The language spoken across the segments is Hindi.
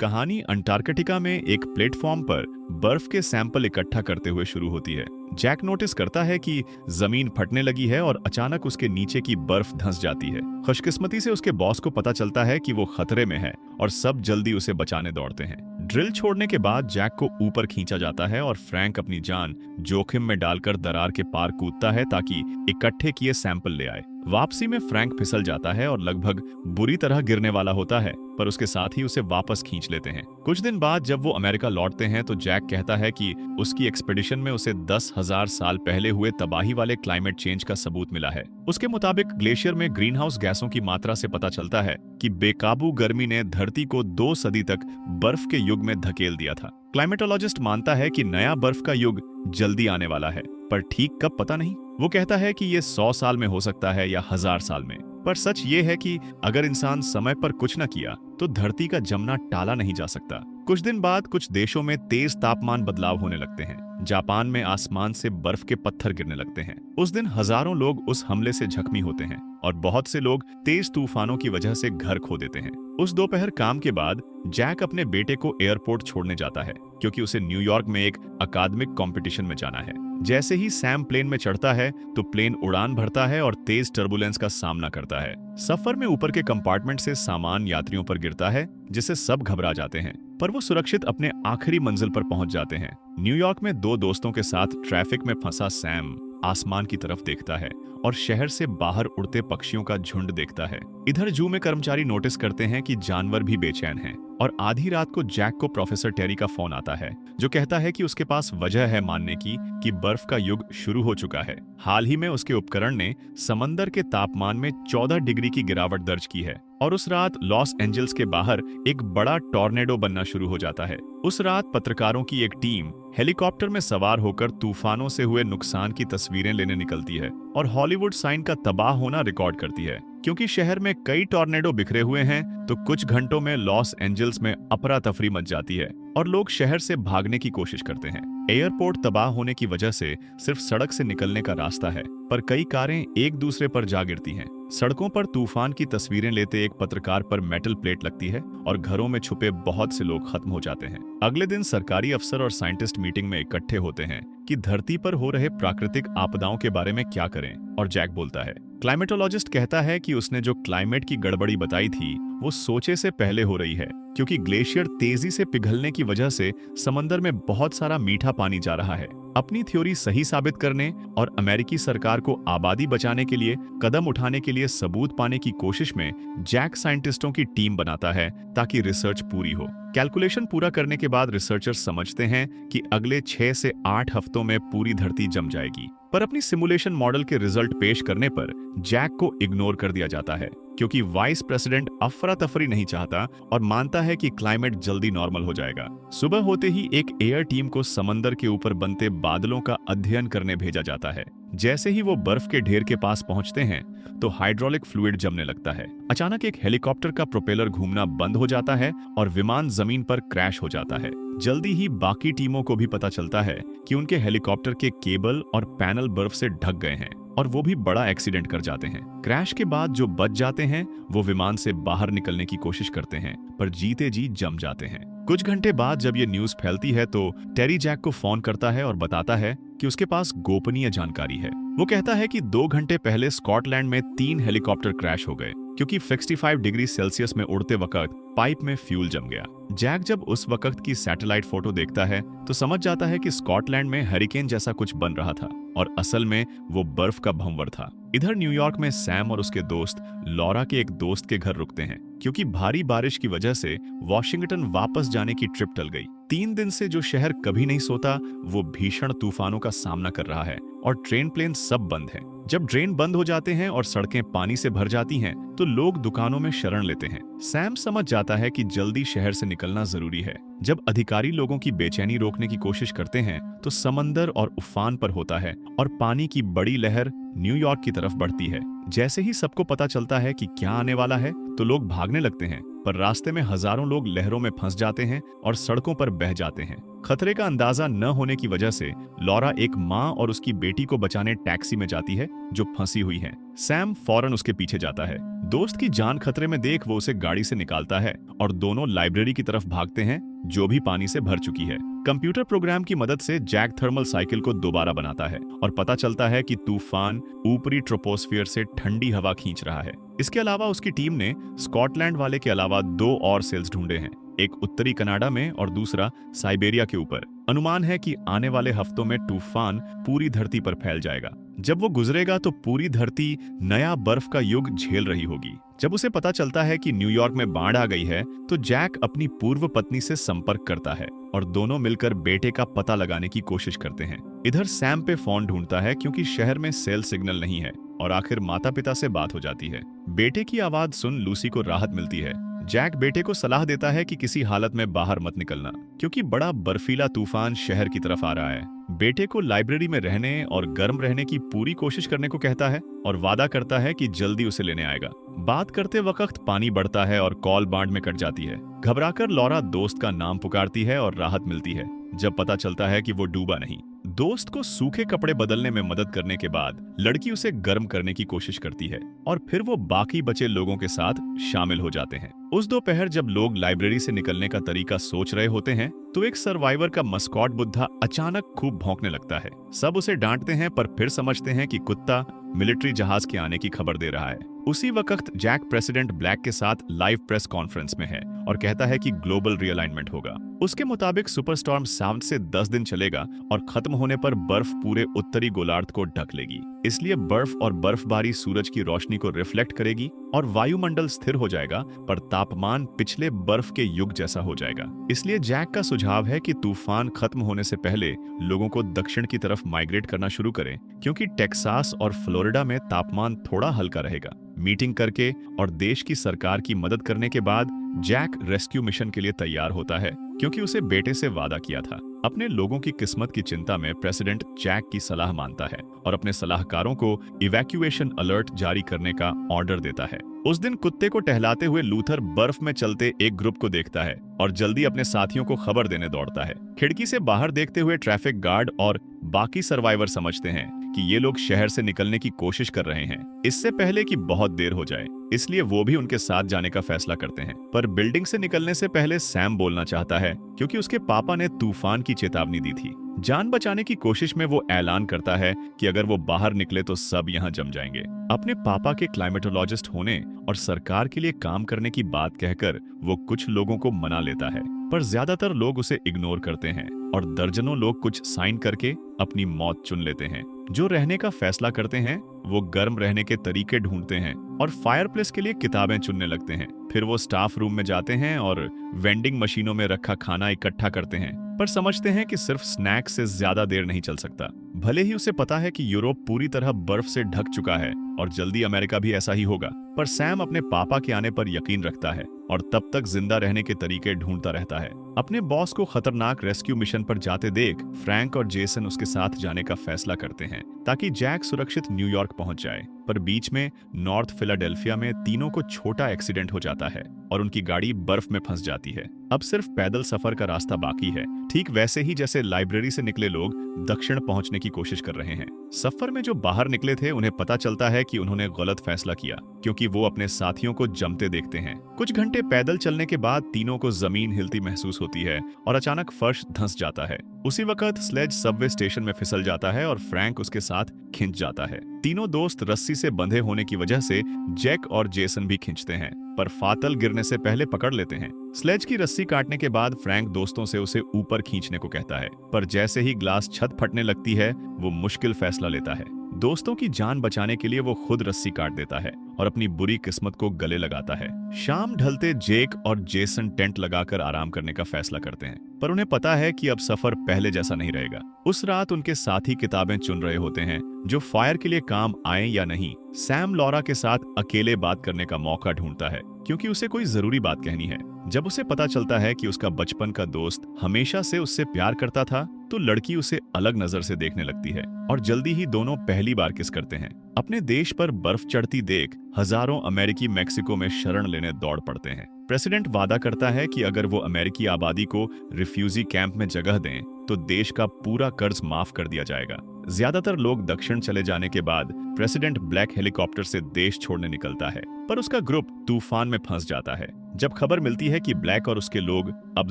कहानी अंटार्कटिका में एक प्लेटफॉर्म पर बर्फ के सैंपल इकट्ठा करते हुए शुरू होती है। जैक नोटिस करता है कि जमीन फटने लगी है और अचानक उसके नीचे की बर्फ धंस जाती है। खुशकिस्मती से उसके बॉस को पता चलता है कि वो खतरे में है और सब जल्दी उसे बचाने दौड़ते हैं। ड्रिल छोड़ने के बाद जैक को ऊपर खींचा जाता है और फ्रैंक अपनी जान जोखिम में डालकर दरार के पार कूदता है ताकि इकट्ठे किए सैंपल ले आए। वापसी में फ्रैंक फिसल जाता है और लगभग बुरी तरह गिरने वाला होता है, पर उसके साथ ही उसे वापस खींच लेते हैं। कुछ दिन बाद जब वो अमेरिका लौटते हैं तो जैक कहता है कि उसकी एक्सपेडिशन में उसे 10,000 साल पहले हुए तबाही वाले क्लाइमेट चेंज का सबूत मिला है। उसके मुताबिक ग्लेशियर में ग्रीनहाउस गैसों की मात्रा से पता चलता है कि बेकाबू गर्मी ने धरती को 2 सदी तक बर्फ के युग में धकेल दिया था। क्लाइमेटोलॉजिस्ट मानता है कि नया बर्फ का युग जल्दी आने वाला है, पर ठीक कब पता नहीं। वो कहता है कि ये 100 साल में हो सकता है या 1000 साल में। पर सच ये है कि अगर इंसान समय पर कुछ न किया तो धरती का जमना टाला नहीं जा सकता। कुछ दिन बाद कुछ देशों में तेज तापमान बदलाव होने लगते हैं। जापान में आसमान से बर्फ के पत्थर गिरने लगते हैं। उस दिन हजारों लोग उस हमले से जख्मी होते हैं और बहुत से लोग तेज तूफानों की वजह से घर खो देते हैं। उस दोपहर काम के बाद जैक अपने बेटे को एयरपोर्ट छोड़ने जाता है क्योंकि उसे न्यूयॉर्क में एक अकादमिक कंपटीशन में जाना है। जैसे ही सैम प्लेन में चढ़ता है तो प्लेन उड़ान भरता है और तेज टर्बुलेंस का सामना करता है। सफर में ऊपर के कंपार्टमेंट से सामान यात्रियों पर गिरता है जिससे सब घबरा जाते हैं, पर वो सुरक्षित अपने आखिरी मंजिल पर पहुंच जाते हैं। न्यूयॉर्क में 2 दोस्तों के साथ ट्रैफिक में फंसा सैम आसमान की तरफ देखता है और शहर से बाहर उड़ते पक्षियों का झुंड देखता है। इधर जू में कर्मचारी नोटिस करते हैं कि जानवर भी बेचैन हैं और आधी रात को जैक को प्रोफेसर टेरी का फोन आता है जो कहता है कि उसके पास वजह है मानने की कि बर्फ का युग शुरू हो चुका है। हाल ही में उसके उपकरण ने समंदर के तापमान में 14 डिग्री की गिरावट दर्ज की है और उस रात लॉस एंजल्स के बाहर एक बड़ा टॉर्नेडो बनना शुरू हो जाता है। उस रात पत्रकारों की एक टीम हेलीकॉप्टर में सवार होकर तूफानों से हुए नुकसान की तस्वीरें लेने निकलती है और हॉलीवुड साइन का तबाह होना रिकॉर्ड करती है। क्योंकि शहर में कई टॉर्नेडो बिखरे हुए हैं तो कुछ घंटों में लॉस एंजल्स में अफरा तफरी मच जाती है और लोग शहर से भागने की कोशिश करते हैं। एयरपोर्ट तबाह होने की वजह से सिर्फ सड़क से निकलने का रास्ता है, पर कई कारें एक दूसरे पर जा गिरती हैं। सड़कों पर तूफान की तस्वीरें लेते एक पत्रकार पर मेटल प्लेट लगती है और घरों में छुपे बहुत से लोग खत्म हो जाते हैं। अगले दिन सरकारी अफसर और साइंटिस्ट मीटिंग में इकट्ठे होते हैं कि धरती पर हो रहे प्राकृतिक आपदाओं के बारे में क्या करें, और जैक बोलता है। क्लाइमेटोलॉजिस्ट कहता है कि उसने जो क्लाइमेट की गड़बड़ी बताई थी वो सोचे से पहले हो रही है, क्योंकि ग्लेशियर तेजी से पिघलने की वजह से समंदर में बहुत सारा मीठा पानी जा रहा है। अपनी थ्योरी सही साबित करने और अमेरिकी सरकार को आबादी बचाने के लिए कदम उठाने के लिए सबूत पाने की कोशिश में जैक साइंटिस्टों की टीम बनाता है ताकि रिसर्च पूरी हो। कैलकुलेशन पूरा करने के बाद रिसर्चर्स समझते हैं कि अगले 6 से 8 हफ्तों में पूरी धरती जम जाएगी, पर अपनी सिमुलेशन मॉडल के रिजल्ट पेश करने पर जैक को इग्नोर कर दिया जाता है क्योंकि वाइस प्रेसिडेंट अफरा तफरी नहीं चाहता और मानता है कि क्लाइमेट जल्दी नॉर्मल हो जाएगा। सुबह होते ही एक एयर टीम को समंदर के ऊपर बनते बादलों का अध्ययन करने भेजा जाता है। जैसे ही वो बर्फ के ढेर के पास पहुंचते हैं तो हाइड्रोलिक फ्लूइड जमने लगता है। अचानक एक हेलीकॉप्टर का प्रोपेलर घूमना बंद हो जाता है और विमान जमीन पर क्रैश हो जाता है। जल्दी ही बाकी टीमों को भी पता चलता है कि उनके हेलीकॉप्टर के केबल और पैनल बर्फ से ढक गए हैं और वो भी बड़ा एक्सीडेंट कर जाते हैं। क्रैश के बाद जो बच जाते हैं वो विमान से बाहर निकलने की कोशिश करते हैं, पर जीते जी जम जाते हैं। कुछ घंटे बाद जब ये न्यूज फैलती है तो टेरी जैक को फोन करता है और बताता है कि उसके पास गोपनीय जानकारी है। वो कहता है कि 2 घंटे पहले स्कॉटलैंड में 3 हेलीकॉप्टर क्रैश हो गए क्योंकि 65 डिग्री सेल्सियस में उड़ते वक्त पाइप में फ्यूल जम गया। जैक जब उस वक्त की सैटेलाइट फोटो देखता है तो समझ जाता है कि स्कॉटलैंड में हरिकेन जैसा कुछ बन रहा था और असल में वो बर्फ का भंवर था। इधर न्यूयॉर्क में सैम और उसके दोस्त लॉरा के एक दोस्त के घर रुकते हैं क्योंकि भारी बारिश की वजह से वॉशिंगटन वापस जाने की ट्रिप टल गई। 3 दिन से जो शहर कभी नहीं सोता वो भीषण तूफानों का सामना कर रहा है और ट्रेन प्लेन सब बंद है। जब ड्रेन बंद हो जाते हैं और सड़कें पानी से भर जाती हैं तो लोग दुकानों में शरण लेते हैं। सैम समझ जाता है कि जल्दी शहर से निकलना जरूरी है। जब अधिकारी लोगों की बेचैनी रोकने की कोशिश करते हैं तो समंदर और उफान पर होता है और पानी की बड़ी लहर न्यूयॉर्क की तरफ बढ़ती है। जैसे ही सबको पता चलता है कि क्या आने वाला है तो लोग भागने लगते हैं, पर रास्ते में हजारों लोग लहरों में फंस जाते हैं और सड़कों पर बह जाते हैं। खतरे का अंदाजा न होने की वजह से लॉरा एक माँ और उसकी बेटी को बचाने टैक्सी में जाती है जो फंसी हुई है। सैम फौरन उसके पीछे जाता है। दोस्त की जान खतरे में देख वो उसे गाड़ी से निकालता है और दोनों लाइब्रेरी की तरफ भागते हैं जो भी पानी से भर चुकी है। कंप्यूटर प्रोग्राम की मदद से जैक थर्मल साइकिल को दोबारा बनाता है और पता चलता है कि तूफान ऊपरी ट्रोपोस्फियर से ठंडी हवा खींच रहा है। इसके अलावा उसकी टीम ने स्कॉटलैंड वाले के अलावा 2 और सेल्स ढूंढे हैं, एक उत्तरी कनाडा में और दूसरा साइबेरिया के ऊपर। अनुमान है कि आने वाले हफ्तों में तूफान पूरी धरती पर फैल जाएगा। जब वो गुजरेगा तो पूरी धरती नया बर्फ का युग झेल रही होगी। जब उसे पता चलता है कि न्यूयॉर्क में बाढ़ आ गई है तो जैक अपनी पूर्व पत्नी से संपर्क करता है और दोनों मिलकर बेटे का पता लगाने की कोशिश करते हैं। इधर सैम पे फोन ढूंढता है क्योंकि शहर में सेल सिग्नल नहीं है और आखिर माता पिता से बात हो जाती है। बेटे की आवाज सुन लूसी को राहत मिलती है। जैक बेटे को सलाह देता है कि किसी हालत में बाहर मत निकलना क्योंकि बड़ा बर्फीला तूफान शहर की तरफ आ रहा है। बेटे को लाइब्रेरी में रहने और गर्म रहने की पूरी कोशिश करने को कहता है और वादा करता है कि जल्दी उसे लेने आएगा। बात करते वक्त पानी बढ़ता है और कॉल बाढ़ में कट जाती है। घबराकर लॉरा दोस्त का नाम पुकारती है और राहत मिलती है जब पता चलता है कि वो डूबा नहीं। दोस्त को सूखे कपड़े बदलने में मदद करने के बाद लड़की उसे गर्म करने की कोशिश करती है और फिर वो बाकी बचे लोगों के साथ शामिल हो जाते हैं। उस दोपहर जब लोग लाइब्रेरी से निकलने का तरीका सोच रहे होते हैं तो एक सर्वाइवर का मस्कॉट बुद्धा अचानक खूब भौंकने लगता है। सब उसे डांटते हैं पर फिर समझते हैं कि कुत्ता मिलिट्री जहाज के आने की खबर दे रहा है। उसी वक्त जैक प्रेसिडेंट ब्लैक के साथ लाइव प्रेस कॉन्फ्रेंस में है और कहता है कि ग्लोबल रीअलाइनमेंट होगा। उसके मुताबिक सुपरस्टॉर्म 7 से 10 दिन चलेगा और खत्म होने पर बर्फ पूरे उत्तरी गोलार्ध को ढक लेगी। इसलिए बर्फ और बर्फबारी सूरज की रोशनी को रिफ्लेक्ट करेगी और वायुमंडल स्थिर हो जाएगा पर तापमान पिछले बर्फ के युग जैसा हो जाएगा। इसलिए जैक का सुझाव है कि तूफान खत्म होने से पहले लोगों को दक्षिण की तरफ माइग्रेट करना शुरू करें क्योंकि टेक्सास और फ्लोरिडा में तापमान थोड़ा हल्का रहेगा। मीटिंग करके और देश की सरकार की मदद करने के बाद जैक रेस्क्यू मिशन के लिए तैयार होता है क्योंकि उसे बेटे से वादा किया था। अपने लोगों की किस्मत की चिंता में प्रेसिडेंट जैक की सलाह मानता है और अपने सलाहकारों को इवैक्यूएशन अलर्ट जारी करने का ऑर्डर देता है। उस दिन कुत्ते को टहलाते हुए लूथर बर्फ में चलते एक ग्रुप को देखता है और जल्दी अपने साथियों को खबर देने दौड़ता है। खिड़की से बाहर देखते हुए ट्रैफिक गार्ड और बाकी सर्वाइवर समझते हैं कि ये लोग शहर से निकलने की कोशिश कर रहे हैं इससे पहले कि बहुत देर हो जाए, इसलिए वो भी उनके साथ जाने का फैसला करते हैं। पर बिल्डिंग से निकलने से पहले सैम बोलना चाहता है क्योंकि उसके पापा ने तूफान की चेतावनी दी थी। जान बचाने की कोशिश में वो ऐलान करता है कि अगर वो बाहर निकले तो सब यहाँ जम जाएंगे। अपने पापा के क्लाइमेटोलॉजिस्ट होने और सरकार के लिए काम करने की बात कहकर वो कुछ लोगों को मना लेता है पर ज्यादातर लोग उसे इग्नोर करते हैं और दर्जनों लोग कुछ साइन करके अपनी मौत चुन लेते हैं। जो रहने का फैसला करते हैं वो गर्म रहने के तरीके ढूंढते हैं और फायरप्लेस के लिए किताबें चुनने लगते हैं। फिर वो स्टाफ रूम में जाते हैं और वेंडिंग मशीनों में रखा खाना इकट्ठा करते हैं पर समझते हैं कि सिर्फ स्नैक्स से ज्यादा देर नहीं चल सकता। भले ही उसे पता है कि यूरोप पूरी तरह बर्फ से ढक चुका है और जल्दी अमेरिका भी ऐसा ही होगा, पर सैम अपने पापा के आने पर यकीन रखता है और तब तक जिंदा रहने के तरीके ढूंढता रहता है। अपने बॉस को खतरनाक रेस्क्यू मिशन पर जाते देख फ्रैंक और जेसन उसके साथ जाने का फैसला करते हैं ताकि जैक सुरक्षित न्यूयॉर्क पहुंच जाए। पर बीच में नॉर्थ फिलाडेल्फिया में तीनों को छोटा एक्सीडेंट हो जाता है और उनकी गाड़ी बर्फ में फंस जाती है। अब सिर्फ पैदल सफर का रास्ता बाकी है, ठीक वैसे ही जैसे लाइब्रेरी से निकले लोग दक्षिण पहुंचने की कोशिश कर रहे हैं। सफर में जो बाहर निकले थे उन्हें पता चलता है कि उन्होंने गलत फैसला किया क्योंकि वो अपने साथियों को जमते देखते हैं। कुछ घंटे पैदल चलने के बाद तीनों को जमीन हिलती महसूस होती है और अचानक फर्श धंस जाता है। उसी वक्त स्लेज सबवे स्टेशन में फिसल जाता है और फ्रैंक उसके साथ खिंच जाता है। तीनों दोस्त रस्सी से बंधे होने की वजह से जैक और जेसन भी खिंचते हैं पर फातल गिरने से पहले पकड़ लेते हैं। स्लेज की रस्सी काटने के बाद फ्रैंक दोस्तों से उसे ऊपर खींचने को कहता है पर जैसे ही ग्लास छत फटने लगती है वो मुश्किल फैसला लेता है। दोस्तों की जान बचाने के लिए वो खुद रस्सी काट देता है और अपनी बुरी किस्मत को गले लगाता है। शाम ढलते जेक और जेसन टेंट लगाकर आराम करने का फैसला करते हैं पर उन्हें पता है कि अब सफर पहले जैसा नहीं रहेगा। उस रात उनके साथी किताबें चुन रहे होते हैं जो फायर के लिए काम आए या नहीं। सैम लॉरा के साथ अकेले बात करने का मौका ढूंढता है क्योंकि उसे कोई जरूरी बात कहनी है। जब उसे पता चलता है कि उसका बचपन का दोस्त हमेशा से उससे प्यार करता था तो लड़की उसे अलग नजर से देखने लगती है और जल्दी ही दोनों पहली बार किस करते हैं। अपने देश पर बर्फ चढ़ती देख हजारों अमेरिकी मेक्सिको में शरण लेने दौड़ पड़ते हैं। प्रेसिडेंट वादा करता है कि अगर वो अमेरिकी आबादी को रिफ्यूजी कैंप में जगह दें तो देश का पूरा कर्ज माफ कर दिया जाएगा। ज्यादातर लोग दक्षिण चले जाने के बाद प्रेसिडेंट ब्लैक हेलीकॉप्टर से देश छोड़ने निकलता है, पर उसका ग्रुप तूफान में फंस जाता है। जब खबर मिलती है कि ब्लैक और उसके लोग अब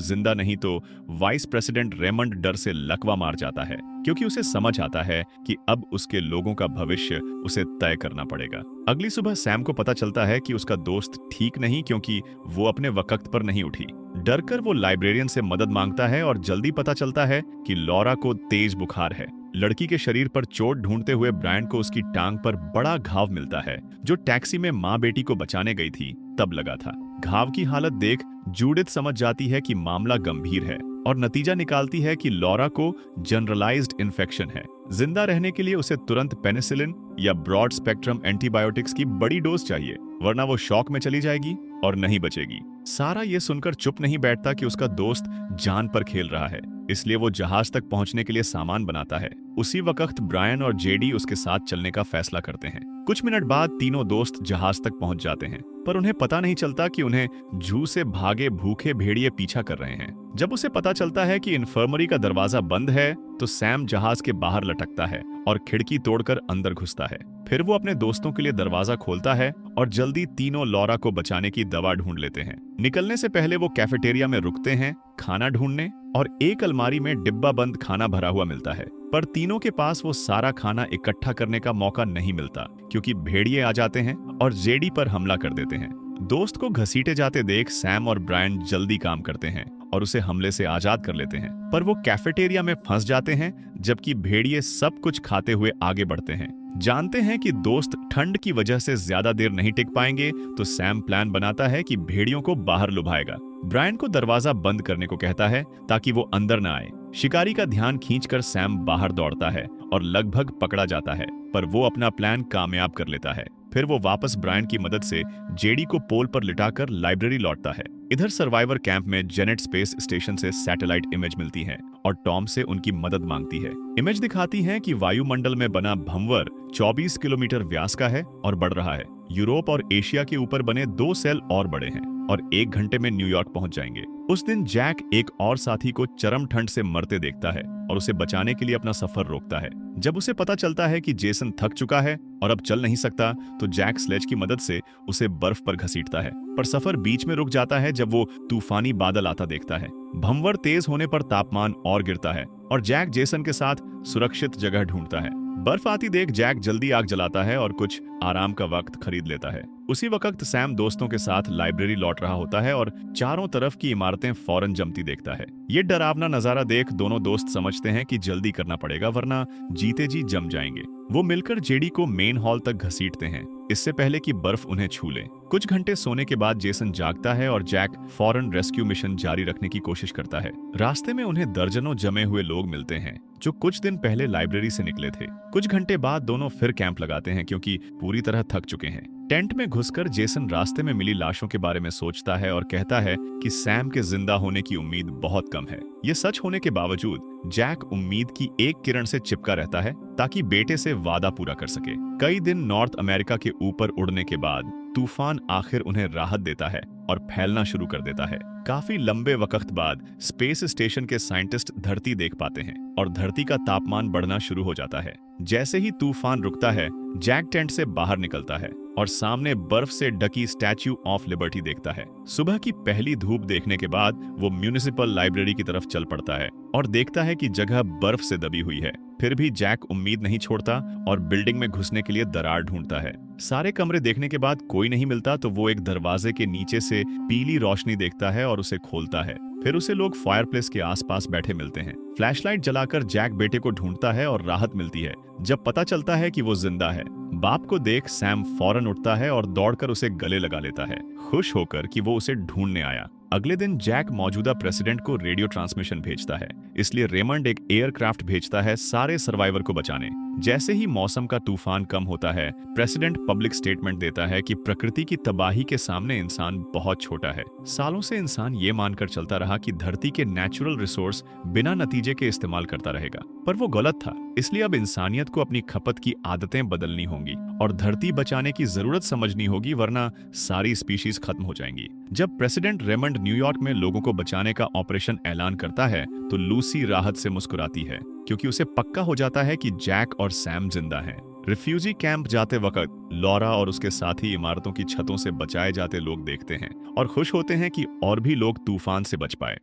जिंदा नहीं, तो वाइस प्रेसिडेंट रेमंड डर से लकवा मार जाता है, क्योंकि उसे समझ आता है कि अब उसके लोगों का भविष्य उसे तय करना पड़ेगा। अगली सुबह सैम को पता चलता है कि उसका दोस्त ठीक नहीं, क्योंकि वो अपने वक्त पर नहीं उठी। डरकर वो लाइब्रेरियन से मदद मांगता है और जल्दी पता चलता है कि लॉरा को तेज बुखार है। लड़की के शरीर पर चोट ढूंढते हुए ब्रायन को उसकी टांग पर बड़ा घाव मिलता है, जो टैक्सी में माँ बेटी को बचाने गई थी तब लगा था। घाव की हालत देख जूडिथ समझ जाती है कि मामला गंभीर है और नतीजा निकालती है कि लॉरा को जनरलाइज्ड इन्फेक्शन है। जिंदा रहने के लिए उसे तुरंत पेनिसिलिन या ब्रॉड स्पेक्ट्रम एंटीबायोटिक्स की बड़ी डोज चाहिए, वरना वो शॉक में चली जाएगी और नहीं बचेगी। सारा ये सुनकर चुप नहीं बैठता कि उसका दोस्त जान पर खेल रहा है, इसलिए वो जहाज तक पहुंचने के लिए सामान बनाता है। उसी वक्त ब्रायन और जेडी उसके साथ चलने का फैसला करते हैं। कुछ मिनट बाद तीनों दोस्त जहाज तक पहुंच जाते हैं, पर उन्हें पता नहीं चलता कि उन्हें जू से भागे भूखे भेड़िए पीछा कर रहे हैं। जब उसे पता चलता है कि इन्फर्मरी का दरवाजा बंद है, तो सैम जहाज के बाहर लटकता है और खिड़की तोड़कर अंदर घुसता है। फिर वो अपने दोस्तों के लिए दरवाजा खोलता है और जल्दी तीनों लॉरा को बचाने की दवा ढूंढ लेते हैं। निकलने से पहले वो कैफेटेरिया में रुकते हैं खाना ढूंढने, और एक अलमारी में डिब्बा बंद खाना भरा हुआ मिलता है, पर तीनों के पास वो सारा खाना इकट्ठा करने का मौका नहीं मिलता, क्योंकि भेड़िए आ जाते हैं और जेडी पर हमला कर देते हैं। दोस्त को घसीटे जाते देख सैम और ब्रायन जल्दी काम करते हैं और उसे हमले से आजाद कर लेते हैं, पर वो कैफेटेरिया में फंस जाते हैं, जबकि भेड़िए सब कुछ खाते हुए आगे बढ़ते हैं। जानते हैं कि दोस्त ठंड की वजह से ज्यादा देर नहीं टिक पाएंगे, तो सैम प्लान बनाता है कि भेड़ियों को बाहर लुभाएगा। ब्रायन को दरवाजा बंद करने को कहता है ताकि वो अंदर न आए। शिकारी का ध्यान खींचकर सैम बाहर दौड़ता है और लगभग पकड़ा जाता है, पर वो अपना प्लान कामयाब कर लेता है। फिर वो वापस ब्रायन की मदद से जेडी को पोल पर लिटाकर लाइब्रेरी लौटता है। इधर सर्वाइवर कैंप में जेनेट स्पेस स्टेशन से सैटेलाइट इमेज मिलती है और टॉम से उनकी मदद मांगती है। इमेज दिखाती है कि वायुमंडल में बना भंवर 24 किलोमीटर व्यास का है और बढ़ रहा है। यूरोप और एशिया के ऊपर बने 2 सेल और बड़े हैं और 1 घंटे में न्यूयॉर्क पहुंच जाएंगे। उस दिन जैक एक और साथी को चरम ठंड से मरते देखता है और उसे बचाने के लिए अपना सफर रोकता है। जब उसे पता चलता है कि जेसन थक चुका है और अब चल नहीं सकता, तो जैक स्लेज की मदद से उसे बर्फ पर घसीटता है, पर सफर बीच में रुक जाता है जब वो तूफानी बादल आता देखता है। भंवर तेज होने पर तापमान और गिरता है और जैक जेसन के साथ सुरक्षित जगह ढूंढता है। बर्फ आती देख जैक जल्दी आग जलाता है और कुछ आराम का वक्त खरीद लेता है। उसी वक्त सैम दोस्तों के साथ लाइब्रेरी लौट रहा होता है और चारों तरफ की इमारतें फौरन जमती देखता है। ये डरावना नजारा देख दोनों दोस्त समझते हैं कि जल्दी करना पड़ेगा, वरना जीते जी जम जाएंगे। वो मिलकर जेडी को मेन हॉल तक घसीटते हैं, इससे पहले कि बर्फ उन्हें छू ले। कुछ घंटे सोने के बाद जेसन जागता है और जैक फौरन रेस्क्यू मिशन जारी रखने की कोशिश करता है। रास्ते में उन्हें दर्जनों जमे हुए लोग मिलते हैं जो कुछ दिन पहले लाइब्रेरी से निकले थे। कुछ घंटे बाद दोनों फिर कैंप लगाते हैं, क्योंकि पूरी तरह थक चुके हैं। टेंट में घुसकर जेसन रास्ते में मिली लाशों के बारे में सोचता है और कहता है कि सैम के जिंदा होने की उम्मीद बहुत कम है। ये सच होने के बावजूद जैक उम्मीद की एक किरण से चिपका रहता है ताकि बेटे से वादा पूरा कर सके। कई दिन नॉर्थ अमेरिका के ऊपर उड़ने के बाद तूफान आखिर उन्हें राहत देता है और फैलना शुरू कर देता है। काफी लंबे वक्त बाद स्पेस स्टेशन के साइंटिस्ट धरती देख पाते हैं और धरती का तापमान बढ़ना शुरू हो जाता है। जैसे ही तूफान रुकता है, जैक टेंट से बाहर निकलता है और सामने बर्फ से ढकी स्टैच्यू ऑफ लिबर्टी देखता है। सुबह की पहली धूप देखने के बाद वो म्यूनिसिपल लाइब्रेरी की तरफ चल पड़ता है और देखता है कि जगह बर्फ से दबी हुई है। फिर भी जैक उम्मीद नहीं छोड़ता और बिल्डिंग में घुसने के लिए दरार ढूंढता है। सारे कमरे देखने के बाद कोई नहीं मिलता, तो वो एक दरवाजे के नीचे से पीली रोशनी देखता है और उसे खोलता है। फिर उसे लोग फायरप्लेस के आसपास बैठे मिलते हैं। फ्लैशलाइट जलाकर जैक बेटे को ढूंढता है और राहत मिलती है जब पता चलता है कि वो जिंदा है। बाप को देख सैम फौरन उठता है और दौड़कर उसे गले लगा लेता है, खुश होकर कि वो उसे ढूंढने आया। अगले दिन जैक मौजूदा प्रेसिडेंट को रेडियो ट्रांसमिशन भेजता है, इसलिए रेमंड एक एयरक्राफ्ट भेजता है सारे सर्वाइवर को बचाने। जैसे ही मौसम का तूफान कम होता है, प्रेसिडेंट पब्लिक स्टेटमेंट देता है कि प्रकृति की तबाही के सामने इंसान बहुत छोटा है। सालों से इंसान ये मानकर चलता रहा कि धरती के नेचुरल रिसोर्स बिना नतीजे के इस्तेमाल करता रहेगा, पर वो गलत था। इसलिए अब इंसानियत को अपनी खपत की आदतें बदलनी होंगी और धरती बचाने की जरूरत समझनी होगी, वरना सारी स्पीशीज खत्म हो जाएंगी। जब प्रेसिडेंट रेमंड न्यूयॉर्क में लोगों को बचाने का ऑपरेशन ऐलान करता है, तो लूसी राहत से मुस्कुराती है, क्योंकि उसे पक्का हो जाता है कि जैक और सैम जिंदा हैं। रिफ्यूजी कैंप जाते वक्त लॉरा और उसके साथी इमारतों की छतों से बचाए जाते लोग देखते हैं और खुश होते हैं कि और भी लोग तूफान से बच पाए।